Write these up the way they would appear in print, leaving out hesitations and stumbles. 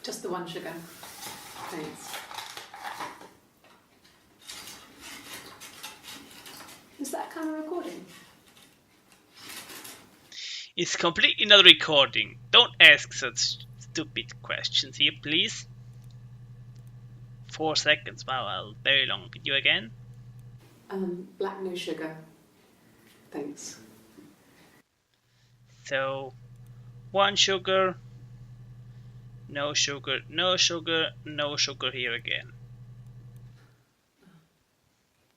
Just the one sugar. Thanks. Is that camera recording? It's completely not recording. Don't ask such stupid questions here, please. 4 seconds. Wow, a very long video again. Black, no sugar. Thanks. So, 1 sugar, no sugar, no sugar, no sugar here again.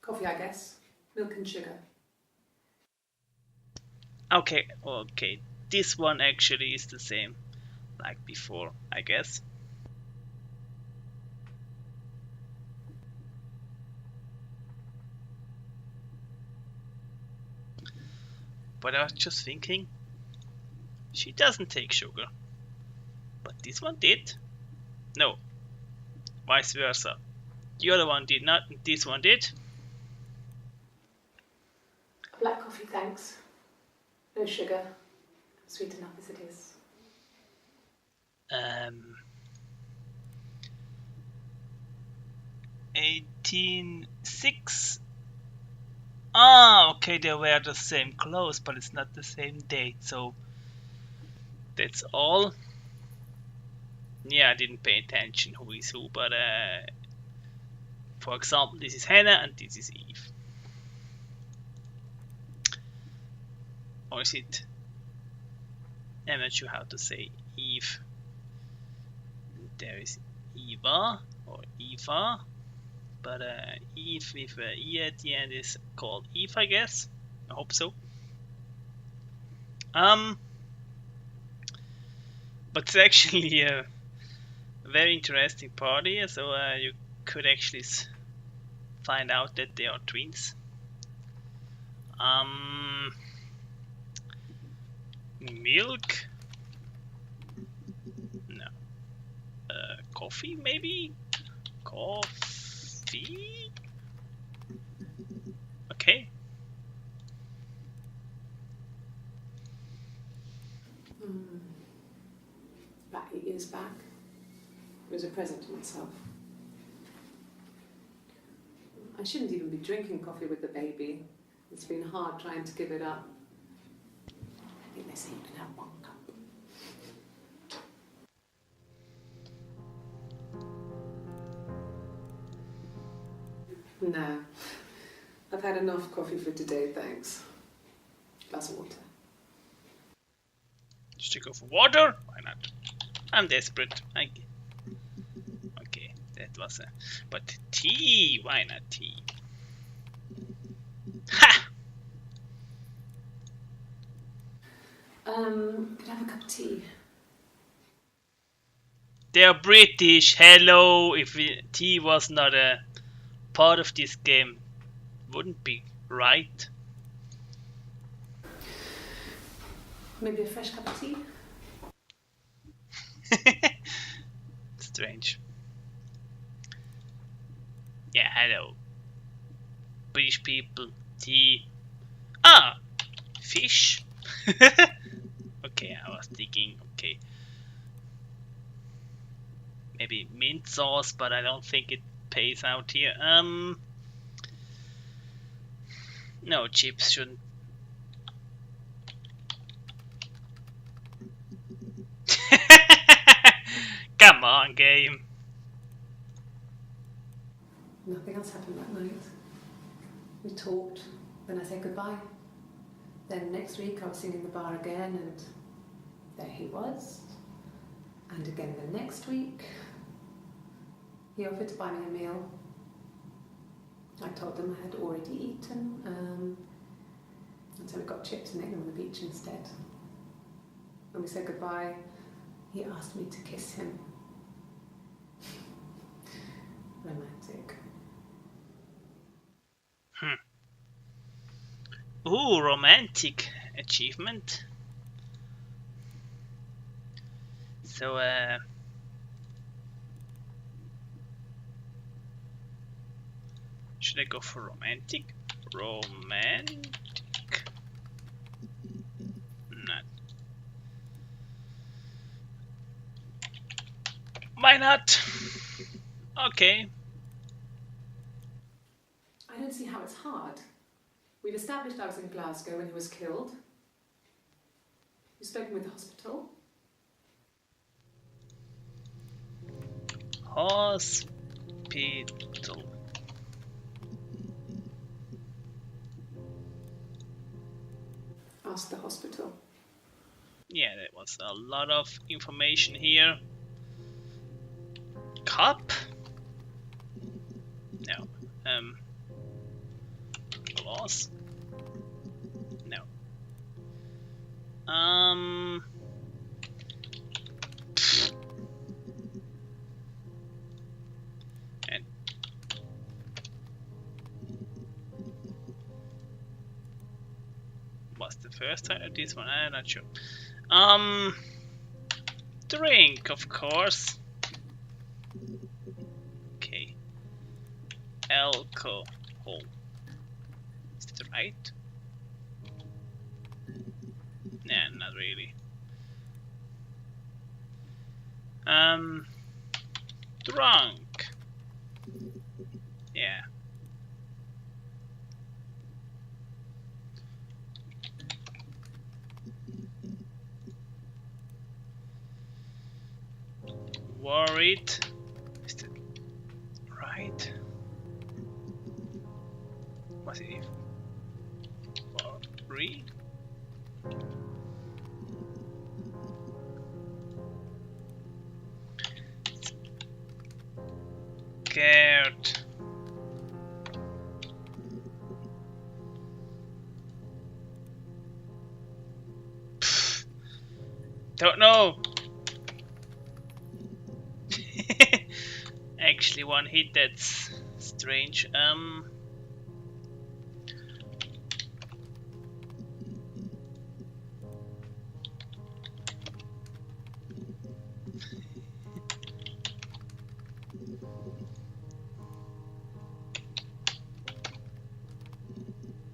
Coffee, I guess. Milk and sugar. Okay, this one actually is the same like before, I guess. But I was just thinking, she doesn't take sugar, but this one did. No, vice versa. The other one did not, and this one did. Black coffee, thanks. No sugar. Sweet enough as it is. 18/6. Ah, okay, they wear the same clothes, but it's not the same date, so that's all. Yeah, I didn't pay attention who is who, but for example, this is Hannah and this is Eve. Or is it? I'm not sure how to say Eve. There is Eva or Eva, but Eve with E at the end is called Eve, I guess. I hope so. But it's actually a very interesting party, so you could actually find out that they are twins. Milk? No. Coffee, maybe? Coffee? Okay. About 8 years back. It was a present to myself. I shouldn't even be drinking coffee with the baby. It's been hard trying to give it up. I think they say you can have 1 cup. No. I've had enough coffee for today, thanks. Glass of water. Just to go for water? Why not? I'm desperate. Okay, that was a... But tea! Why not tea? Ha! Could I have a cup of tea? They're British. Hello! If tea was not a part of this game, wouldn't be right. Maybe a fresh cup of tea? Strange. Yeah, hello. British people, tea. Ah! Fish? Okay, I was thinking, okay. Maybe mint sauce, but I don't think it pays out here. No, chips shouldn't. Come on, game. Nothing else happened that night. We talked, then I said goodbye. Then next week I was singing in the bar again, and there he was. And again the next week, he offered to buy me a meal. I told him I had already eaten, and so we got chips and ate them on the beach instead. When we said goodbye, he asked me to kiss him. Romantic. Ooh, romantic achievement. So, should I go for romantic? Romantic? Not. Why not? Okay. I don't see how it's hard. We've established I was in Glasgow when he was killed. You've spoken with the hospital. Hospital. Ask the hospital. Yeah, there was a lot of information here. Cup? No. Gloss? No. And was the first time of this one? I'm not sure. Drink, of course. Okay. Alcohol. Is that right? Nah, not really. Drunk. Yeah. Worried. Is that right? Was it worried? Scared. Pfft. Don't know. Actually, one hit, that's strange.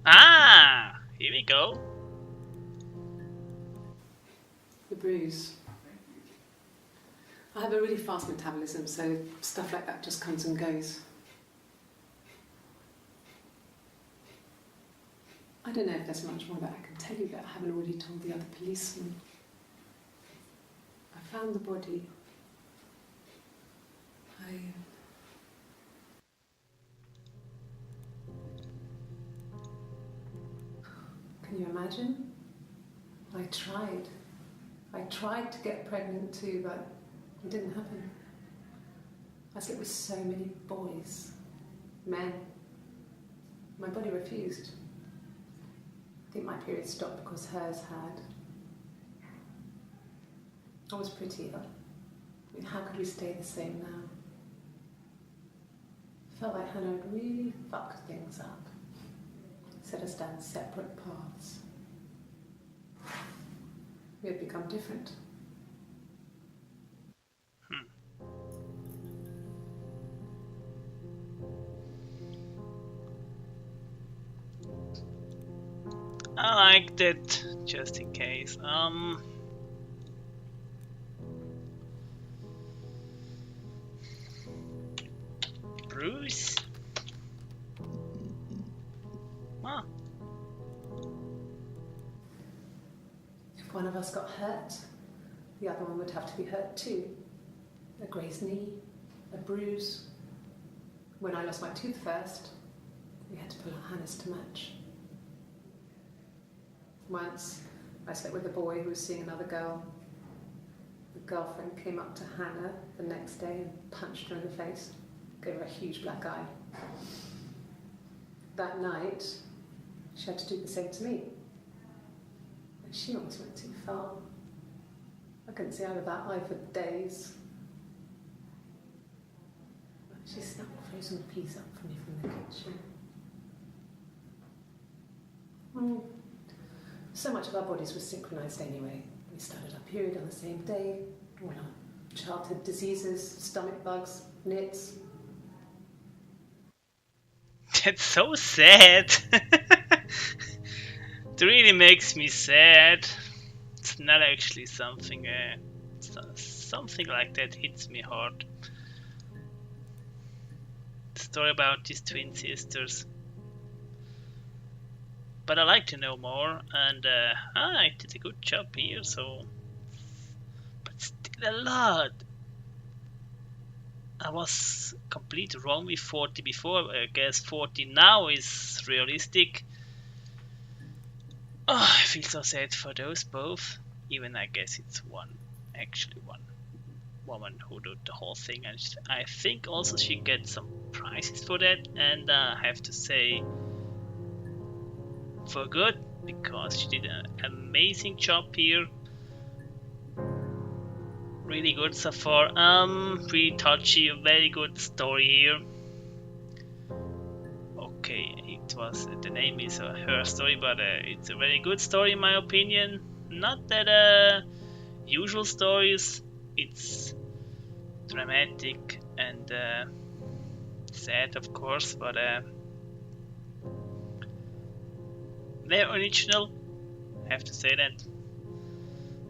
Ah, here we go. The bruise. I have a really fast metabolism, so stuff like that just comes and goes. I don't know if there's much more that I can tell you that I haven't already told the other policemen. I found the body. Can you imagine? I tried. I tried to get pregnant too, but it didn't happen. I slept with so many boys, men. My body refused. I think my period stopped because hers had. I was pretty ill. I mean, how could we stay the same now? I felt like Hannah had really fucked things up. Set us down separate paths. We had become different. I liked it, just in case. Bruise? Ah. If one of us got hurt, the other one would have to be hurt too. A grazed knee, a bruise. When I lost my tooth first, we had to pull out Hannah's to match. Once, I slept with a boy who was seeing another girl. The girlfriend came up to Hannah the next day and punched her in the face, gave her a huge black eye. That night, she had to do the same to me. And she almost went too far. I couldn't see out of that eye for days. She snapped frozen peas up for me from the kitchen. So much of our bodies were synchronised anyway. We started our period on the same day. All our childhood diseases, stomach bugs, nits. That's so sad. It really makes me sad. It's not actually something something like that hits me hard. The story about these twin sisters. But I like to know more, and I did a good job here, so... But still a lot! I was completely wrong with 40 before. I guess 40 now is realistic. Oh, I feel so sad for those both. Even I guess it's actually one woman who did the whole thing, and I think also she gets some prizes for that. And I have to say, for good, because she did an amazing job here. Really good so far. Pretty touchy, very good story here. Okay, the name is her story, but it's a very good story in my opinion. Not that usual stories. It's dramatic and sad, of course, but very original. I have to say that.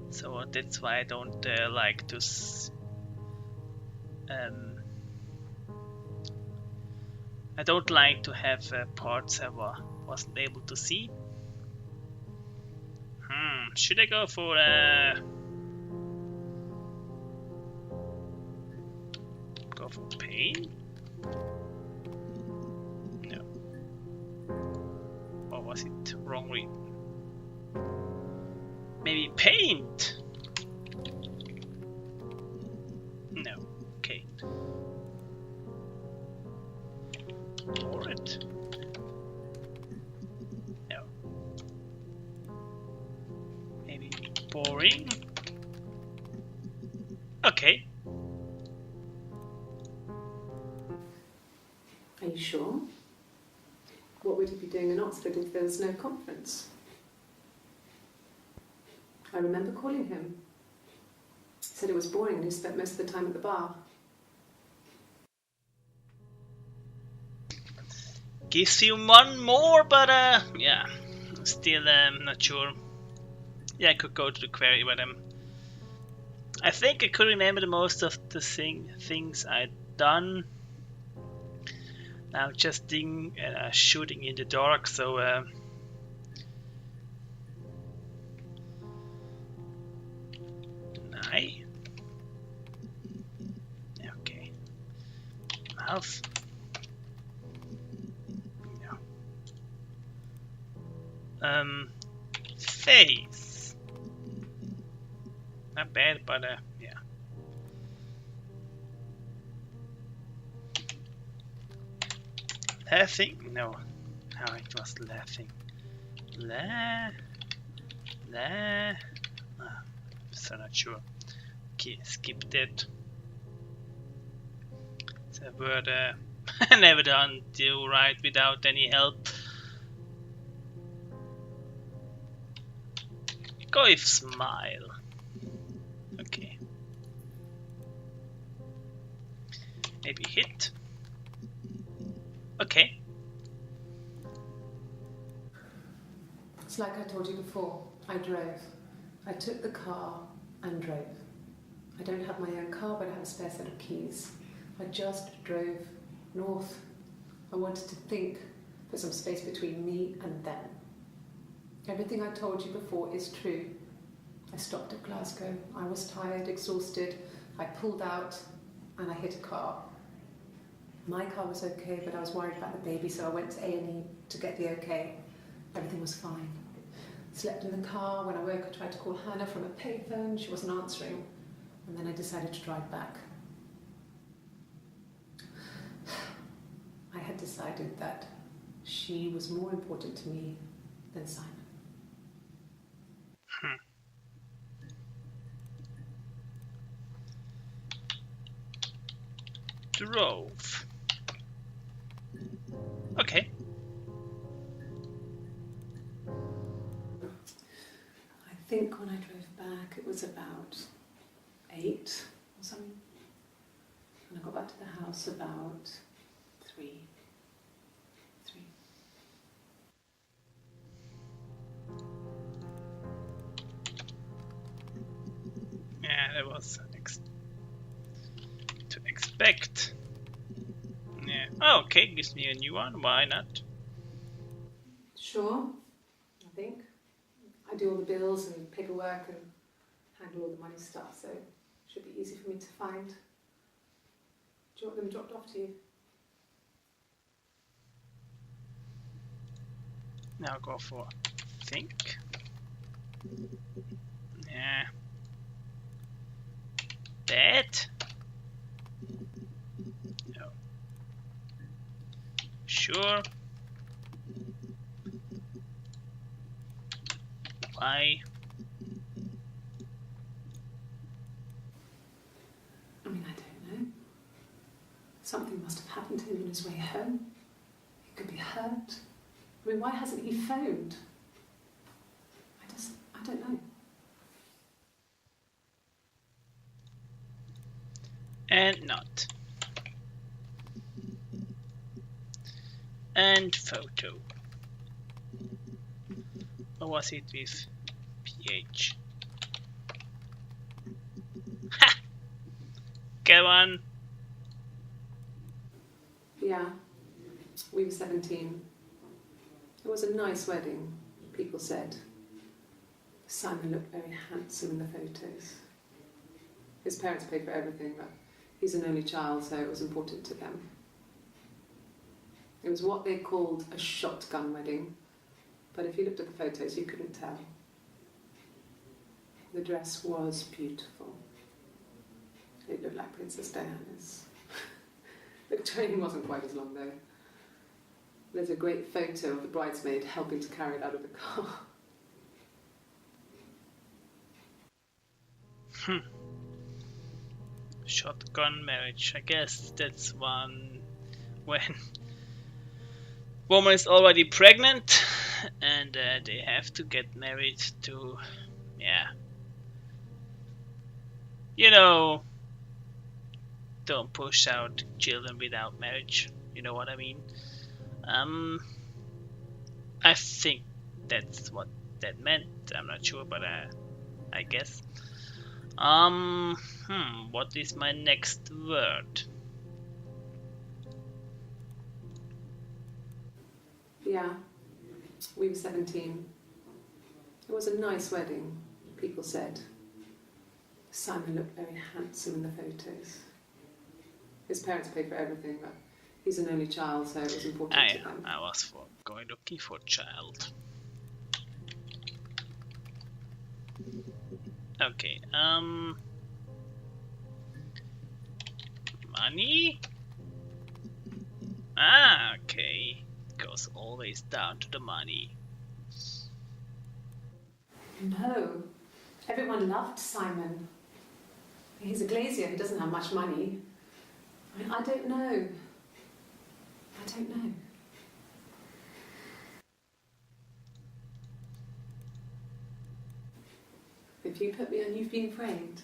So that's why I don't like to. I don't like to have parts I wasn't able to see. Should I go for pain? No. Or was it wrong read? Maybe paint? No. Okay. Or it? No. Maybe boring? Okay. Are you sure? What would he be doing in Oxford if there was no conference? I remember calling him. He said it was boring and he spent most of the time at the bar. Gives you one more, but yeah, still not sure. Yeah, I could go to the query, but I think I could remember the most of the things I'd done. Now just shooting in the dark, so Eye. Okay. Mouth. No. Face. Not bad, but yeah. Laughing? No. No, it was laughing. So not sure. Okay, skip that. It's a word I never done to write without any help. Go with smile. Okay. Maybe hit. Okay. It's like I told you before. I drove. I took the car and drove. I don't have my own car, but I have a spare set of keys. I just drove north. I wanted to think, put some space between me and them. Everything I told you before is true. I stopped at Glasgow. I was tired, exhausted. I pulled out and I hit a car. My car was okay, but I was worried about the baby, so I went to A&E to get the okay. Everything was fine. Slept in the car. When I woke, I tried to call Hannah from a payphone. She wasn't answering. And then I decided to drive back. I had decided that she was more important to me than Simon. Drove. Okay. I think when I drove back, it was about 8 or something. And I got back to the house about 3. Yeah, that was respect. Yeah. Oh, okay, gives me a new one. Why not? Sure, I think. I do all the bills and paperwork and handle all the money stuff, so it should be easy for me to find. Do you want them dropped off to you? Now go for think. Yeah. That. No. Sure. Why? I mean, I don't know. Something must have happened to him on his way home. He could be hurt. I mean, why hasn't he phoned? I don't know. And not. And photo. Or was it with PH? Ha! Go on. Yeah, we were 17. It was a nice wedding, people said. Simon looked very handsome in the photos. His parents paid for everything, but he's an only child, so it was important to them. It was what they called a shotgun wedding, but if you looked at the photos, you couldn't tell. The dress was beautiful. It looked like Princess Diana's. The train wasn't quite as long, though. There's a great photo of the bridesmaid helping to carry it out of the car. Shotgun marriage. I guess that's one when woman is already pregnant and they have to get married to, yeah, you know, don't push out children without marriage. You know what I mean? I think that's what that meant. I'm not sure, but I guess. What is my next word? Yeah, we were 17. It was a nice wedding, people said. Simon looked very handsome in the photos. His parents paid for everything, but he's an only child, so it was important to them. I was looking for child. Okay, money? Ah, okay. Goes always down to the money. No, everyone loved Simon. He's a glazier, he doesn't have much money. I mean, I don't know. If you put me on You've Been Framed,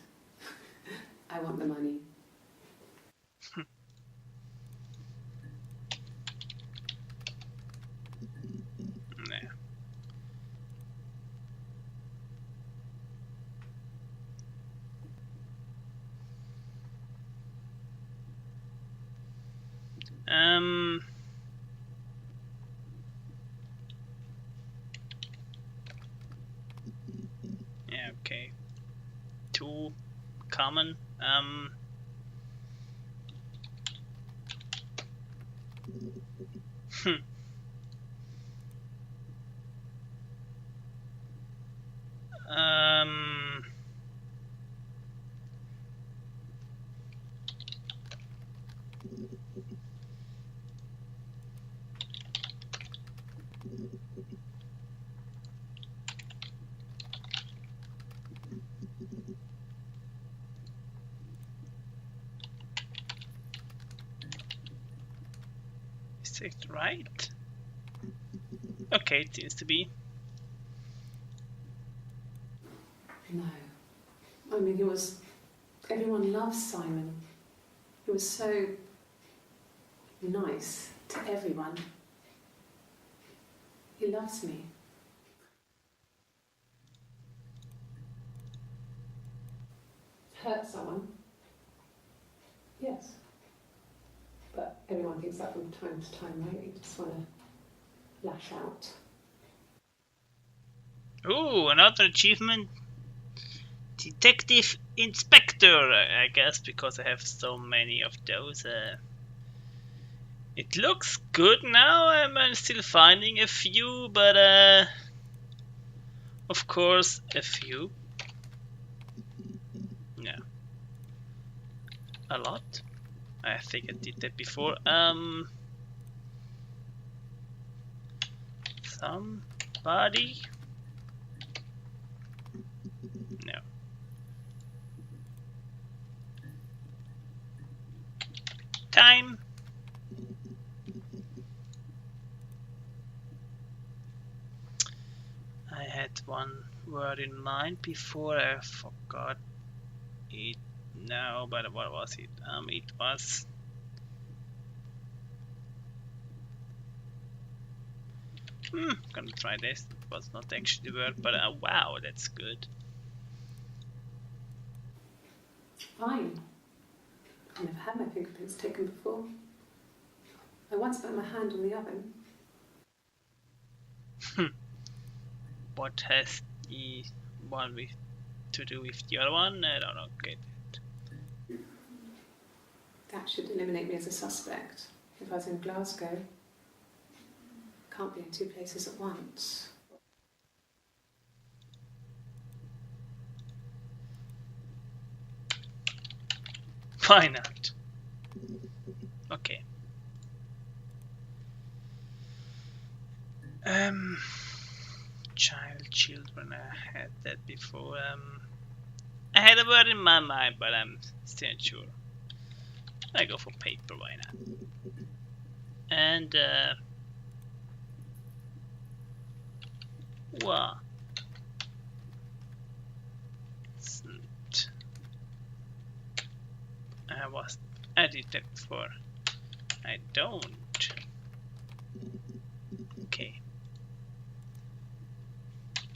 I want the money. Yeah, okay. Too common. Is it right? Okay, it seems to be. No. I mean, everyone loves Simon. He was so nice to everyone. He loves me. Hurt someone? Yes. Everyone thinks that from time to time, right? You just want to lash out. Ooh, another achievement. Detective Inspector, I guess, because I have so many of those. It looks good now. I'm still finding a few, but of course, a few. Yeah, a lot. I think I did that before. Somebody? No. Time. I had one word in mind before. I forgot it now, but what was it? It was. Gonna try this. It was not actually the word, but wow, that's good. Fine. I've never had my fingerprints taken before. I once put my hand on the oven. What has the one to do with the other one? I don't know. Get it. That should eliminate me as a suspect. If I was in Glasgow, can't be in two places at once. Why not? Okay. Children, I had that before. I had a word in my mind, but I'm still not sure. I go for paper, why not? And, what? I did that before. I don't. Okay.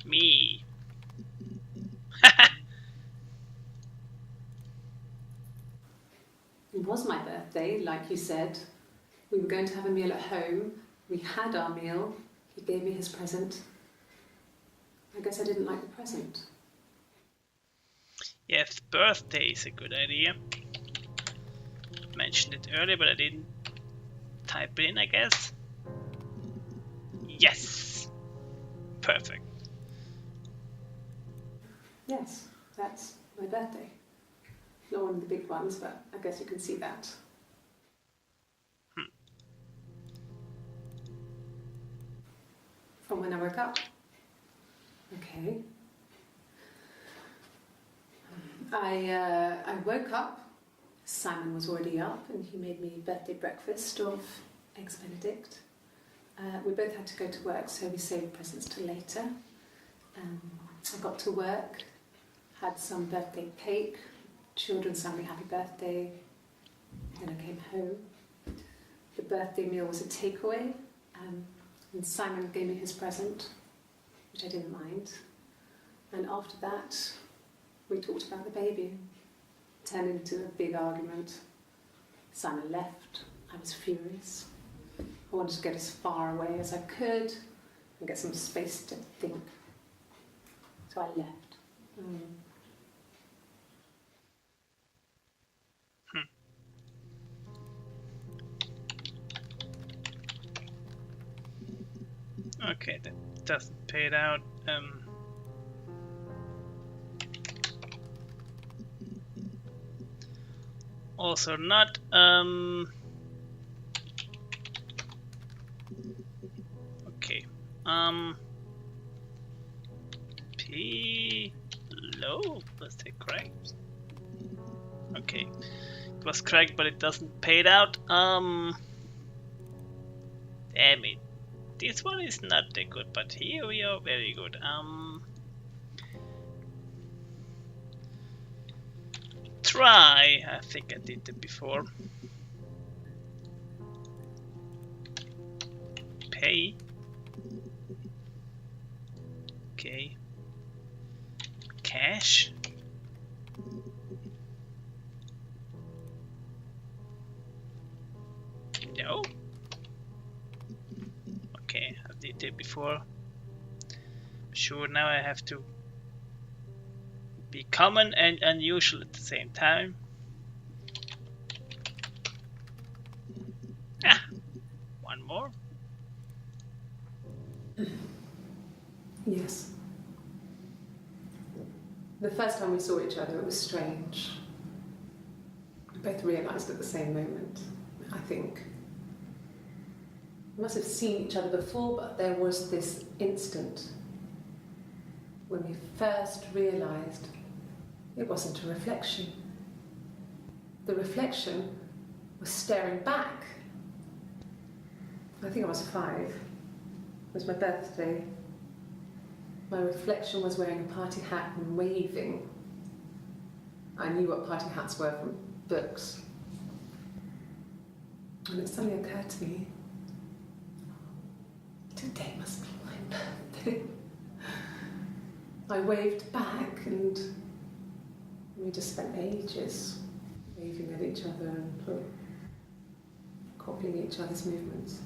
Me. It was my birthday, like you said. We were going to have a meal at home. We had our meal. He gave me his present. I guess I didn't like the present. Yes, birthday is a good idea. Mentioned it earlier, but I didn't type it in, I guess. Yes! Perfect. Yes, that's my birthday. Not one of the big ones, but I guess you can see that. From when I woke up. Okay. I woke up. Simon was already up and he made me birthday breakfast of eggs Benedict. We both had to go to work, so we saved presents till later. I got to work, had some birthday cake, children sang me happy birthday, then I came home. The birthday meal was a takeaway, and Simon gave me his present, which I didn't mind. And after that, we talked about the baby. Turned into a big argument. Simon left. I was furious. I wanted to get as far away as I could and get some space to think. So I left. Okay, that doesn't pay it out. Also not. Okay. P low. Was that correct? Okay. It was correct, but it doesn't pay it out. Damn it. This one is not that good, but here we are very good. Try. I think I did it before. Pay. Okay. Cash. No. Okay, I did it before. Sure, now I have to be common and unusual at the same time. Ah, one more. Yes. The first time we saw each other, it was strange. We both realised at the same moment, I think. We must have seen each other before, but there was this instant when we first realised it wasn't a reflection. The reflection was staring back. I think I was 5. It was my birthday. My reflection was wearing a party hat and waving. I knew what party hats were from books. And it suddenly occurred to me, today must be my birthday. I waved back and we just spent ages waving at each other and copying each other's movements.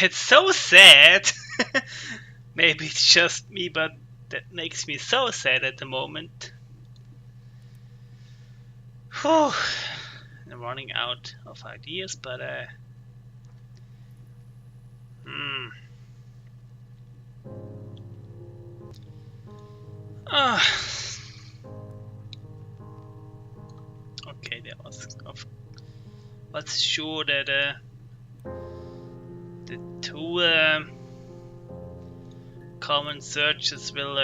That's so sad. Maybe it's just me, but that makes me so sad at the moment. Whew. I'm running out of ideas, but okay, that was sure that the 2 common searches will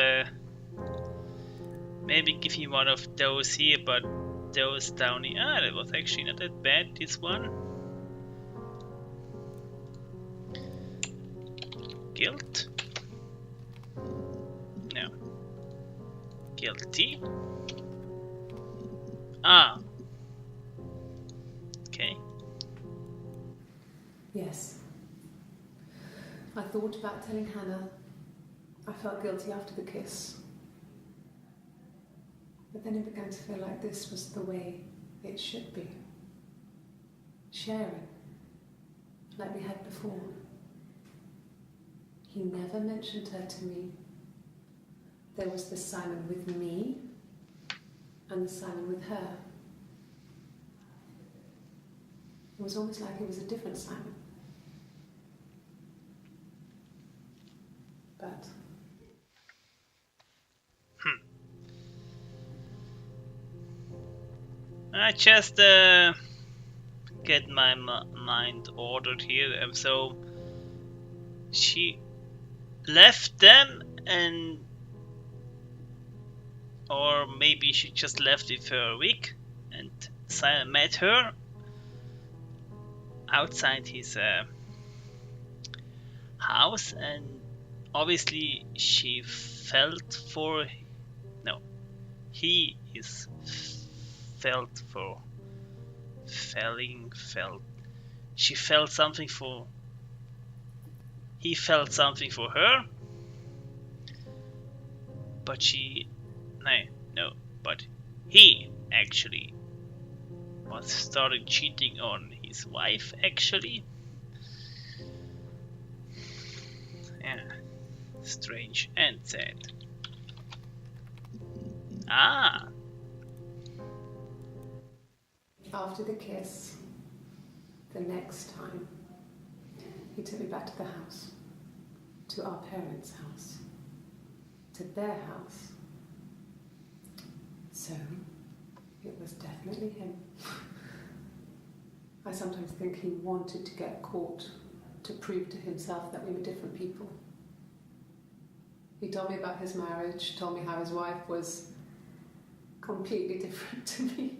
maybe give me one of those here, but those down here, that was actually not that bad, this one. Guilt? No. Guilty? Ah. Okay. Yes. I thought about telling Hannah. I felt guilty after the kiss. But then it began to feel like this was the way it should be. Sharing, like we had before. He never mentioned her to me. There was the Simon with me and the Simon with her. It was almost like it was a different Simon. But I just get my mind ordered here. So she left then, and or maybe she just left it for a week, and Simon met her outside his house, and obviously she felt for he is felt for she felt something for he felt something for her, but but he actually was started cheating on his wife actually. Yeah, strange and sad. after the kiss, the next time, he took me back to the house, to our parents' house, to their house. So, it was definitely him. I sometimes think he wanted to get caught to prove to himself that we were different people. He told me about his marriage, told me how his wife was completely different to me.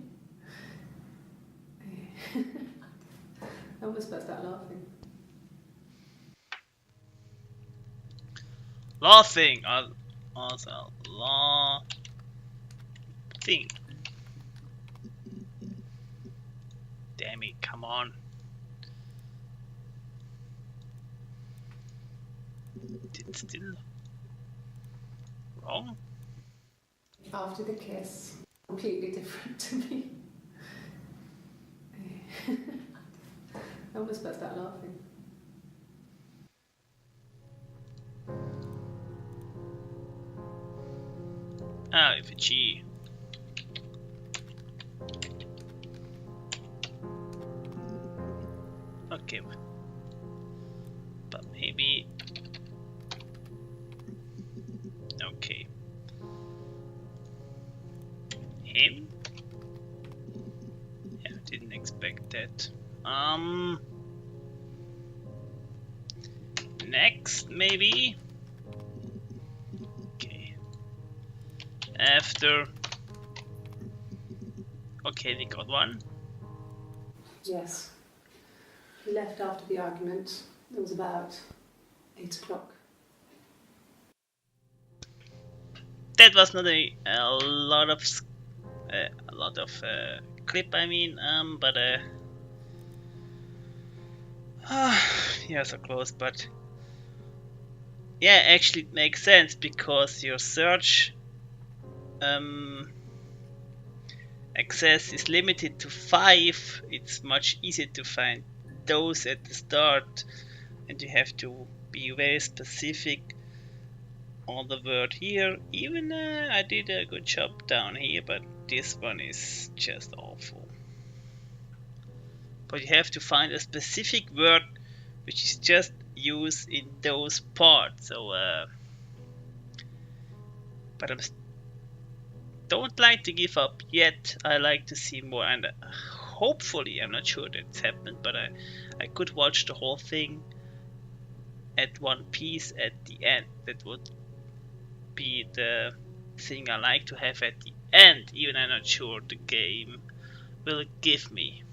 I almost burst out laughing. Laughing also thing. Damn it, come on. It's still wrong. After the kiss, completely different to me. I almost burst out laughing. Ah, with a G. Okay. But maybe... Okay. Him? Yeah, didn't expect that. Next, maybe? Okay. After... Okay, we got one. Yes. He left after the argument. It was about 8 o'clock. That was not a lot of clip. I mean, but yeah, so close. But yeah, actually, it makes sense because your search access is limited to 5. It's much easier to find those at the start, and you have to be very specific on the word here. Even I did a good job down here, but this one is just awful. But you have to find a specific word which is just used in those parts. So, but I don't like to give up yet. I like to see more, and hopefully, I'm not sure that's happened, but I could watch the whole thing at one piece at the end. That would be the thing I like to have at the end, even I'm not sure the game will give me.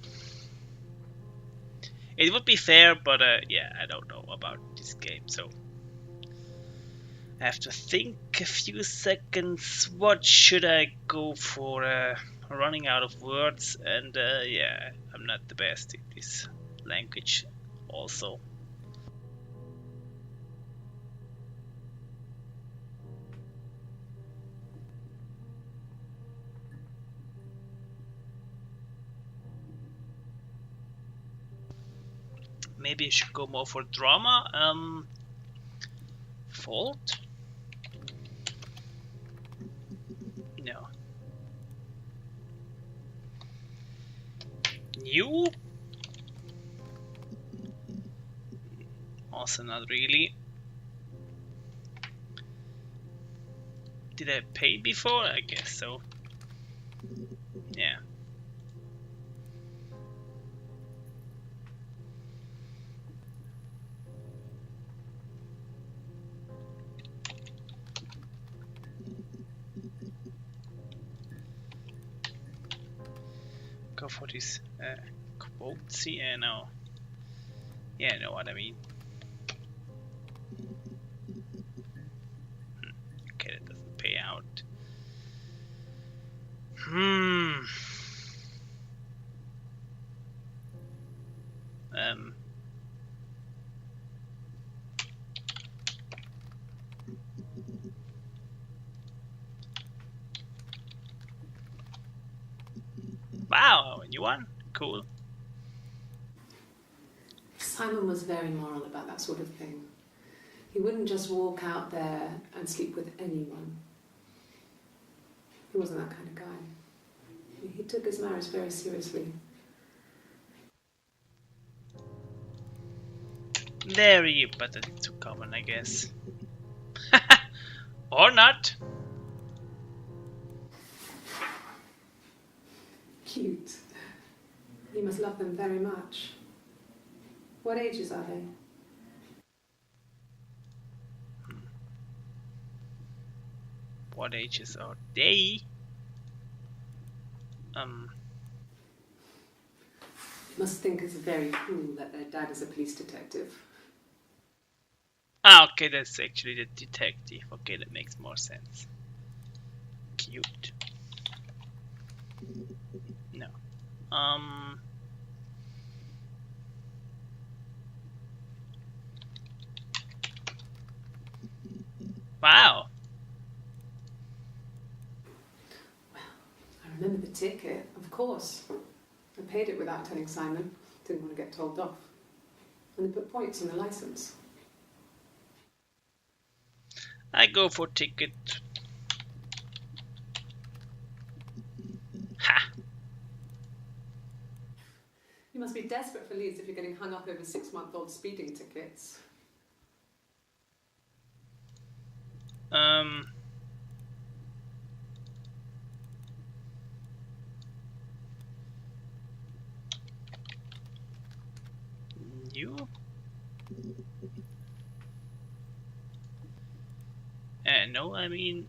It would be fair, but yeah, I don't know about this game, so I have to think a few seconds. What should I go for? Running out of words, and yeah, I'm not the best in this language also. Maybe I should go more for drama. Fault? No. New? Also not really. Did I pay before? I guess so. Yeah. Go for this quotes. Yeah, no. Yeah, I know what I mean. Okay, that doesn't pay out. Wow, a new one? Cool. Simon was very moral about that sort of thing. He wouldn't just walk out there and sleep with anyone. He wasn't that kind of guy. He took his marriage very seriously. Very, but it's too common, I guess. Or not. Cute. You must love them very much. What ages are they? What ages are they? Must think it's very cool that their dad is a police detective. Ah, okay, that's actually the detective. Okay, that makes more sense. Cute. No. Wow. Well, I remember the ticket, of course. I paid it without telling Simon. Didn't want to get told off. And they put points on the license. I go for ticket. Ha! You must be desperate for leads if you're getting hung up over 6-month-old speeding tickets. You? No, I mean,